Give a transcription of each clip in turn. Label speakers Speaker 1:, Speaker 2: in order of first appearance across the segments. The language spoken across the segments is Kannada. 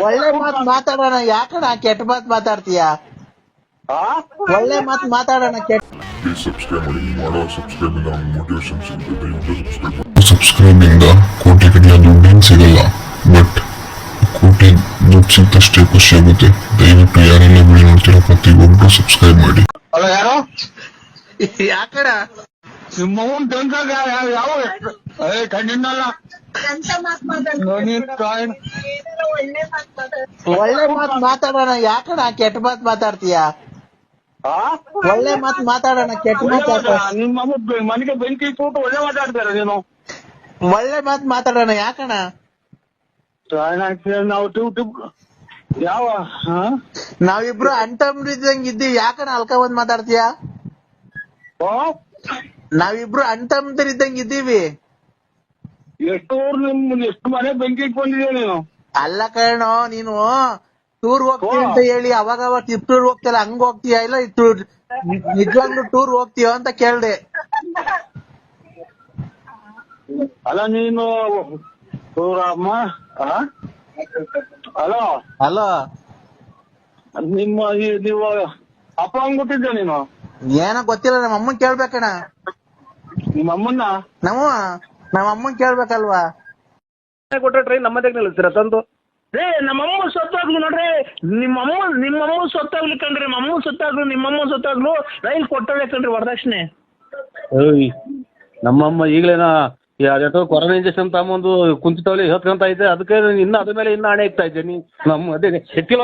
Speaker 1: ಒಳ್ಳೆ ಮಾತು ಮಾತಾಡೋಣ, ಯಾಕಣ ಕೆಟ್ಟ ಮಾತು ಮಾತಾಡ್ತೀಯ? ಒಳ್ಳೆ ಮಾತು ಮಾತಾಡೋಣ.
Speaker 2: ಸಬ್ಸ್ಕ್ರೈಬ್ ಇಂದ ಕೋಟಿ ಕಡೆಯ ದುಡ್ಡೇನು ಸಿಗಲ್ಲ, ಬಟ್ ಕೋಟಿ ದುಡ್ಡು ಸಿಕ್ಕಷ್ಟೇ ಖುಷಿ ಆಗುತ್ತೆ. ದಯವಿಟ್ಟು ಯಾರೆಲ್ಲ ವಿಡಿಯೋ ನೋಡ್ತೀರೋ ಪ್ರತಿಯೊಬ್ಬರು ಸಬ್ಸ್ಕ್ರೈಬ್ ಮಾಡಿ.
Speaker 3: ಅಲ್ಲ ಯಾರು
Speaker 1: ಯಾಕಣ
Speaker 3: ನಿಮ್ಮ ಯಾವ ಕಣ್ಣಿನಲ್ಲ
Speaker 1: ಒಳ್ಳೆ ಮಾತು ಮಾತಾಡೋಣ, ಯಾಕಣ ಕೆಟ್ಟ ಮಾತು ಮಾತಾಡ್ತೀಯ? ಒಳ್ಳೆ ಮಾತು ಮಾತಾಡೋಣ, ಕೆಟ್ಟ ಮಾತಾಡ.
Speaker 3: ನಿಮ್ಮ ಮನೆಗೆ ಬೆಂಕಿ ಇಟ್ಬಿಟ್ಟು ಒಳ್ಳೆ ಮಾತಾಡ್ತಾರ ನೀನು.
Speaker 1: ಒಳ್ಳೆ ಮಾತು ಮಾತಾಡೋಣ, ಯಾಕಣ?
Speaker 3: ನಾವು ಯಾವ
Speaker 1: ನಾವಿಬ್ರು ಅಣ್ತಮ್ರಿದ್ದಂಗ್ ಇದ್ದೀವಿ, ಯಾಕಣ ಅಲ್ಕೊಂಡ್ ಮಾತಾಡ್ತೀಯ? ನಾವಿಬ್ರು ಅಣ್ತಮ್ರಿದ್ದಂಗ್ ಇದ್ದೀವಿ.
Speaker 3: ಎಷ್ಟು ಮನೆ ಬೆಂಕಿ ಇಟ್ಕೊಂಡಿದ್ಯಾ ನೀನು?
Speaker 1: ಅಲ್ಲ ಕಣೋ, ನೀನು ಟೂರ್ ಹೋಗ್ತೀಯ ಅಂತ ಹೇಳಿ ಅವಾಗ ಟೂರ್ ಹೋಗ್ತಿಯಲ್ಲ, ಹಂಗ ಹೋಗ್ತೀಯ ಇಲ್ಲ ನಿಜವಾಗ್ಲೂ ಟೂರ್ ಹೋಗ್ತೀಯ ಅಂತ ಕೇಳ್ದೆ.
Speaker 3: ಅಲ್ಲ ನೀನು ಅಮ್ಮ ಹಲೋ
Speaker 1: ಹಲೋ,
Speaker 3: ನೀವು ಅಪ್ಪ ಅಂದ್ಬಿಟ್ಟಿದ್ದೆ ನೀನು?
Speaker 1: ಏನೋ ಗೊತ್ತಿಲ್ಲ, ನಮ್ಮ ಅಮ್ಮನ್ ಕೇಳ್ಬೇಕಣ್ಣ.
Speaker 3: ನಿಮ್ಮ ಅಮ್ಮನ್ನ
Speaker 1: ನಮ್ಮ ಅಮ್ಮನ್ ಕೇಳ್ಬೇಕಲ್ವಾ?
Speaker 4: ಕೊಟ್ಟ ಟ್ರೈನ್ ನಮ್ಮದೇ ನಿಲ್ಲಿಸ್ತೀರ ತಂದು?
Speaker 3: ನಮ್ಮಮ್ಮ ಸೊತ್ತಾಗ್ಲು ನೋಡ್ರಿ, ನಿಮ್ಮಮ್ಮ ಸೊತ್ತಾಗ್ಲಿ ಕಣ್ರಿ, ನಮ್ಮಮ್ಮ ಸೊತ್ತಾಗ್ಲು ನಿಮ್ಮಮ್ಮ ಸೊತ್ತಾಗ್ಲು ರೈಲ್ ಕೊಟ್ಟಳೆ ಕಣ್ರಿ ವರದಕ್ಷಿಣೆ.
Speaker 4: ನಮ್ಮಮ್ಮ ಈಗಲೇನ ಯಾವ್ದೋ ಕೊರೋನಾ ಇಂಜೆಕ್ಷನ್ ತಗೊಂಡು ಕುಂತಿತಾವಲ್ಲಿ ಹೇಳ್ಕೊಂತ ಇದ್ದೆ, ಅದಕ್ಕೆ ಇನ್ನ ಅದ್ರ ಮೇಲೆ ಇನ್ನ ಹಣೆ ಇಕ್ತಾ ಇದ್ದೆ. ನಮ್ಮ ಅದೇ ಸಿಕ್ಕಿಲ್ಲ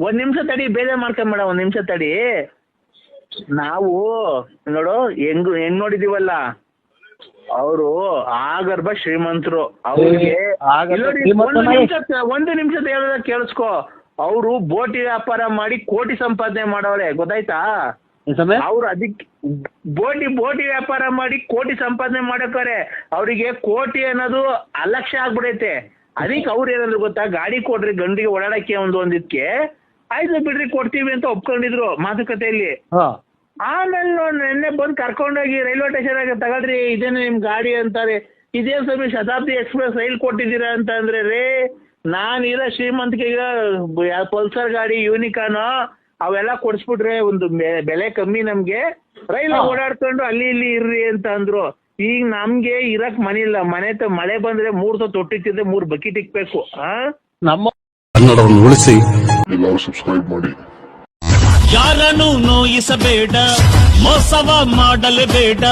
Speaker 3: ಒಂದ್ ನಿಮಿಷ ತಡಿ, ಬೇರೆ ಮಾಡ್ಕೊಂಬೇಡ, ಒಂದ್ ನಿಮಿಷ ತಡಿ. ನಾವು ನೋಡು ಹೆಂಗ್ ನೋಡಿದೀವಲ್ಲ, ಅವರು ಆಗರ್ಭ ಶ್ರೀಮಂತರು. ಅವ್ರಿಗೆ ಒಂದು ನಿಮಿಷದ ಹೇಳೋದ ಕೇಳಿಸ್ಕೊ. ಅವರು ಬೋಟಿ ವ್ಯಾಪಾರ ಮಾಡಿ ಕೋಟಿ ಸಂಪಾದನೆ ಮಾಡವ್ರೆ, ಗೊತ್ತಾಯ್ತಾ? ಅವ್ರು ಅದಕ್ಕೆ ಬೋಟಿ ವ್ಯಾಪಾರ ಮಾಡಿ ಕೋಟಿ ಸಂಪಾದನೆ ಮಾಡಕ್ಕಾರೆ. ಅವ್ರಿಗೆ ಕೋಟಿ ಅನ್ನೋದು ಅಲಕ್ಷ ಆಗ್ಬಿಡೈತೆ. ಅದಕ್ಕೆ ಅವ್ರು ಏನಾದ್ರು ಗೊತ್ತಾ, ಗಾಡಿ ಕೊಡ್ರಿ ಗಂಡಿಗೆ ಓಡಾಡಕ್ಕೆ ಒಂದಿದ್ಕೆ, ಆಯ್ತು ಬಿಡ್ರಿ ಕೊಡ್ತೀವಿ ಅಂತ ಒಪ್ಕೊಂಡಿದ್ರು ಮಾತುಕತೆಯಲ್ಲಿ. ಆಮೇಲೆ ನೆನ್ನೆ ಬಂದು ಕರ್ಕೊಂಡೋಗಿ ರೈಲ್ವೆ ಸ್ಟೇಷನ್ ಆಗಿ ತಗೊಳ್ರಿ, ಇದೇನು ನಿಮ್ ಗಾಡಿ ಅಂತಾರೆ. ಇದೇ ಸಮಯ ಶತಾಬ್ದಿ ಎಕ್ಸ್ಪ್ರೆಸ್ ರೈಲ್ ಕೊಟ್ಟಿದ್ದೀರಾ ಅಂತ ಅಂದ್ರೆ ರೇ, ನಾನಿರೋ ಶ್ರೀಮಂತಿಗೆ ಪಲ್ಸರ್ ಗಾಡಿ ಯೂನಿಕಾನು ಅವೆಲ್ಲ ಕೊಡ್ಸ್ಬಿಟ್ರೆ ಒಂದು ಬೆಲೆ ಕಮ್ಮಿ ನಮ್ಗೆ, ರೈಲ್ ಓಡಾಡ್ಕೊಂಡು ಅಲ್ಲಿ ಇಲ್ಲಿ ಇರ್ರಿ ಅಂತ ಅಂದ್ರು. ಈಗ ನಮ್ಗೆ ಇರಕ್ ಮನೆ ಇಲ್ಲ, ಮಳೆ ಬಂದ್ರೆ 3 ತೊಟ್ಟಿಕ್ತಿದ್ರೆ 3 ಬಕೆಟ್ ಇಕ್ಬೇಕು.
Speaker 2: ನಮ್ಮ ಕನ್ನಡವನ್ನು ಉಳಿಸಿ, ಎಲ್ಲರೂ ಸಬ್ಸ್ಕ್ರೈಬ್ ಮಾಡಿ.
Speaker 5: ಯಾರನ್ನು ನೋಯಿಸಬೇಡ, ಮೋಸವ ಮಾಡಲೇಬೇಡ,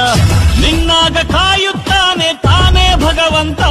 Speaker 5: ನಿನ್ನಾಗ ಕಾಯುತ್ತಾನೆ ತಾನೇ ಭಗವಂತ.